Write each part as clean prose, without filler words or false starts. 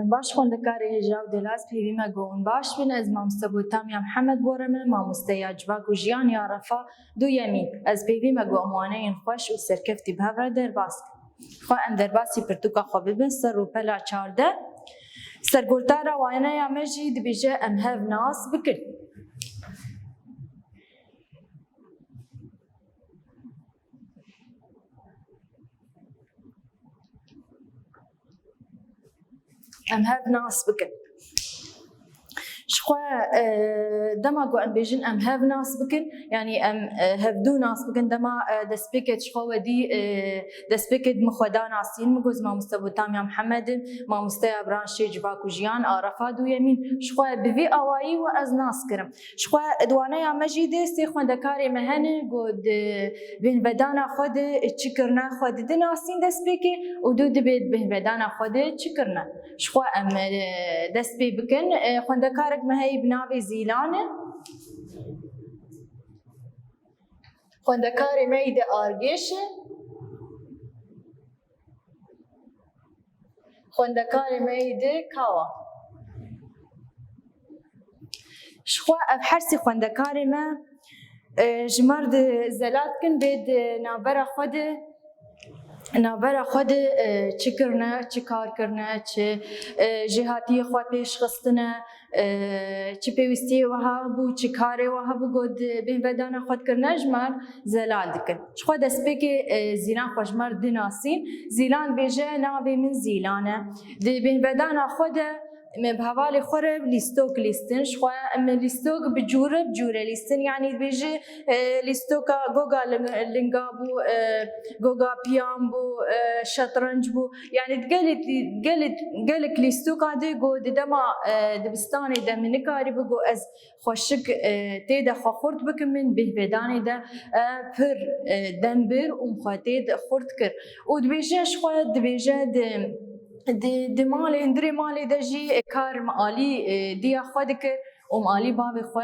باش خوندکاری هجا و دلاز پیوی مگون باش بین از مامستبوتام یا محمد بورمه مامستیا جواک و جیان یا رفا دو یمین از پیوی مگون وانه این خوش و سرکفتی بهور درباس خو ام درباسی پرتوکا خو ببن سر و پلا 14 سرگورتارا وانه یا مجی دبیجه ام هف ناس بکن ام هف ناس بکن شخوا دما قو ام بيجن ام هف ناس بكن يعني ام هف دو ناس بكن دما دسبيكت شخوا ودي دسبيكت مخودا ناسين مجوز ما مستبوتام يا محمد ما مستيا برانشي جباكو جيان عرفا دو يمين شخوا بفي اواي واز ناس كرم شخوا دوانه يا مجيد سي خوندكاري مهن قد بين بدانا خود تشكرنا خود دي ناسين دسبيكي ودو دبيت بين بدانا خود تشكرنا شخوا ام دسبي بكن خوندكاري ما هي بناوي زيلانه خوندكاري ميد ارجيش خوندكاري ميد كاوا شخوا ابحرسي خوندكاري ما جمرد زلات كن بيد نابرا خود نابرا خود چی کرنه چی کار کرنه چه جهاتی خود پیش خستنه چی پیوستی وها بو چی کاری وها بو گود بین بدن خود کرنه جمر زلال دکن خود دسپیک زیلان خوشمر دناسین زیلان بیجه نابی من زیلانه دی بین بدن خود مبهوالي خرب ليستوك ليستن شوية أما ليستوك بجورب جورة ليستن يعني بيجي ليستوكا جوجا لينجابو جوجا بيامبو شطرنج بو يعني قالت ليستوكا دي جو دما دبستاني دا من كاري بجو از خوشك تيدا خورت بك من به بداني دا پر دنبر ومخاتيد خورت كر ودبيجي شوية دبيجي د مالی اندری مالی دجی کار مالی دیا خود دکر و مالی باب خو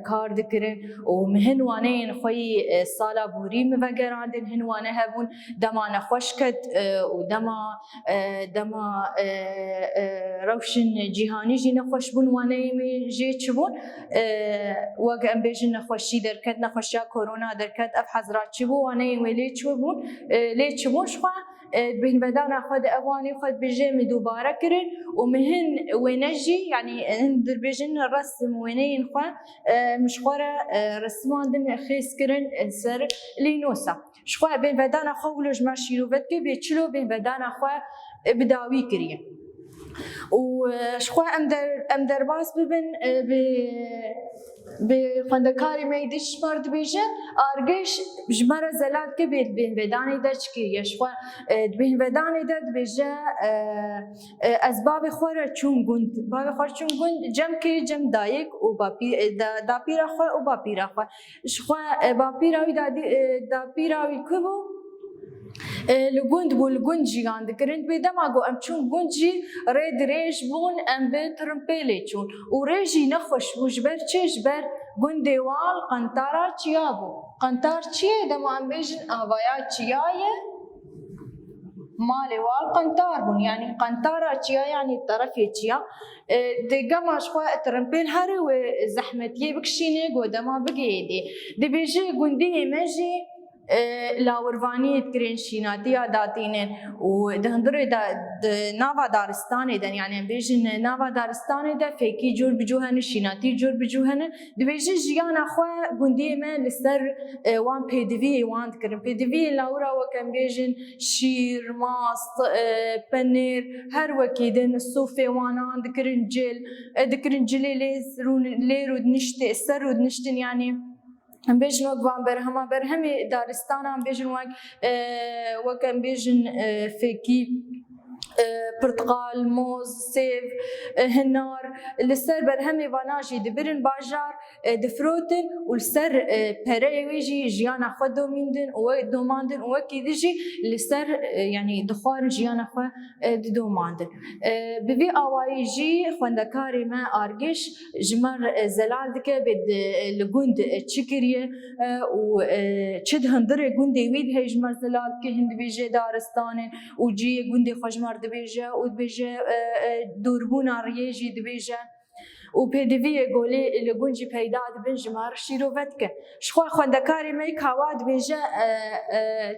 کار دکره و مهنوانه خوی سالا بوری موگراندن هنوانه هبون دما نخوشکت و دما روشن جهانی جی نخوش بون وانه می جی چبون وقت ام بیجن نخوشی درکت نخوشیا کرونا درکت اف حضرات چبون وانه می لی چبون لی چبون شخوا بين بدانا خد أواني خد بيجي دوباره كرن ومهن ونجي يعني هندر بيجن الرسم وينين خوا مش خورة رسمان دم خيس كرن سر لينوسا شخوا بين بدانا خولج ماشي لوفت كي بيتشلو بين بدانا خوا بداوي كريه وشخوا ام در باس ببن بخندکاری میدیش مرد بیجه آرگش جمره زلات که بین بدانی داشت که یشوا بین بدانی داد بیجه از باب خوره چون گند جم که جم دایک و با پیرا خو و با پیرا خو شخوا با پیراوی دا پیراوی که بو لگوند بو لگوند جیان دکرند بیدم آگو ام چون گوند جی رید ریش بون ام به ترمپیلی چون و ریجی نخوش بو جبر چه جبر گوند دیوال قنطارا چیا بو قنطار چیه دم ام بیجن آوایا چیایه مالي والقنطار بون يعني قنطارة چيا يعني طرفي چيا دي قماش خو ترمبيل هري وزحمتي بكشيني قدما بقيدي دي بيجي قندي ماجي لاورفاني تكرين شيناتيا داتينن ودهندري دا نافا دارستاني دن يعني بيجن نافا دارستاني دا فيكي جور بجوهن شيناتي جور بجوهن دبيجي جيانا خو غندي ما لسر وان بي دي في وان تكرين بي دي في لاورا وكان بيجن شير ماست بنير هر وكيدن الصوفي وانان دكرين جل ليرود نشتي سرود نشتن يعني ام بیشن وقت برهما برهمی دارستان ام بیشن وقت ام بیشن فکی برتقال موز سيف هنار السر برهمي واناجي دبرن باجار دفروتن والسر بري ويجي جيانا خو دوميندن و دوماندن وكي ديجي السر يعني دخوار جيانا خو دوماندن ببي اوايجي خوندكاري ما ارجش جمر زلال دكه بد لغوند تشكريه و تشد هندري غوندي ويد هي جمر زلال كه هند بيجي دارستان وجي غوندي خوجمر دبیجه و دبیجه دوربون ریجی دبیجه و پدوی گلی لگونجی پیدا دبن جمار شیروت که شخوا خواندکاری می کاواد بیجه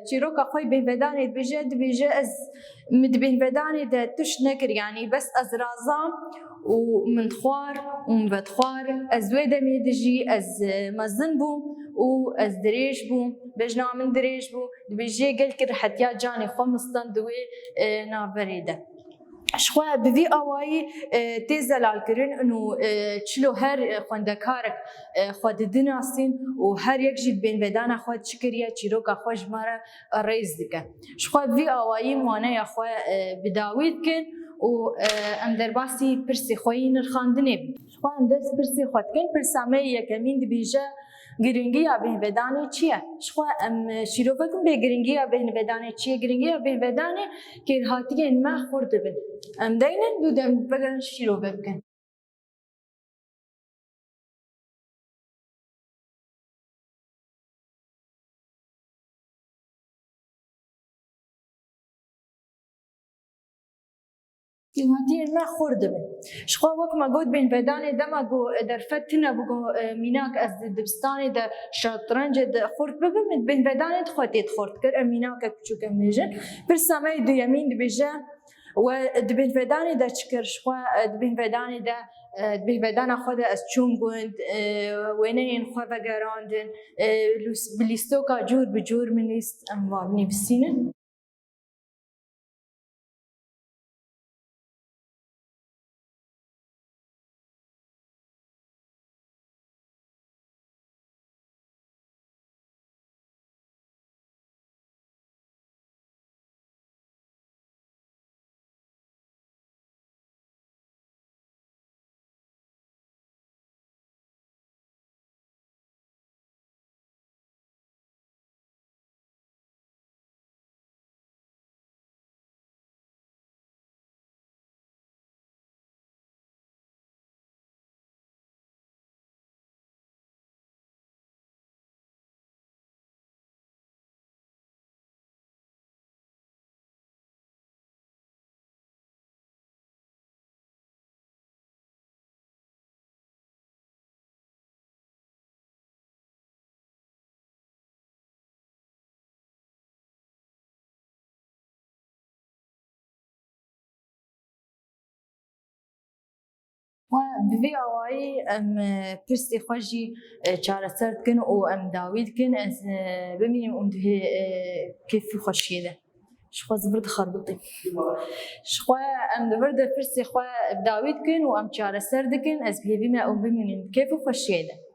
چیروکا خوی بهودانی دبیجه از مدبهودانی ده توش نکر یعنی بس از رازام و من خوار و من خوار از ویده میدجی از مزن بوم و از دریج بوم بجنا من دریج بوم دبیجه گل کر حتیا جانی خو مستن دوی نابریده شخوا بوی آوایی تیز دلال کرن انو چلو هر خواندکارک خود دناسین و هر یک جید بین بدان خود چکریه چیروکا خوش ماره ریز دکن شخوا بوی آوایی موانه یا خوا بداوید کن و ام در باسی پرسی خویی نرخاندنه بی شخوا ام دست پرسی خود کن پرسامه یکمین دبیجه گرینگی یا بهودانی چیه؟ شخوا ام شیروکم به گرینگی یا بهودانی چیه؟ گرینگی یا بهودانی که هاتیه ما خورده بن. ام دینن دودم بگن شیروک کن. هاتیه ما خورده بن. شخوا وقت ما قود بهودانی دما قو در فتنه بگو میناک از دبستانی در شطرنج در خورد ببین بهودانی خودت خورد کر میناک کچوک میجن. برسامه دو یمین دبیجه و دبهودانی در چکر شخوا دبهودانی در بهودان خود از چون گوند وینه این خوا بگراندن بلیستوکا جور بجور منیست ام وابنی بسینن. و بوی آوایی ام پرسی خوشی چاره سرد کن و ام داوید کن از ببینیم اون دوی کیفی خوشیده. شخوا زبرد خربطی. شخوا ام دبرد پرسی خوا داوید کن و ام چاره سرد کن از ببینیم اون ببینیم کیفی خوشیده.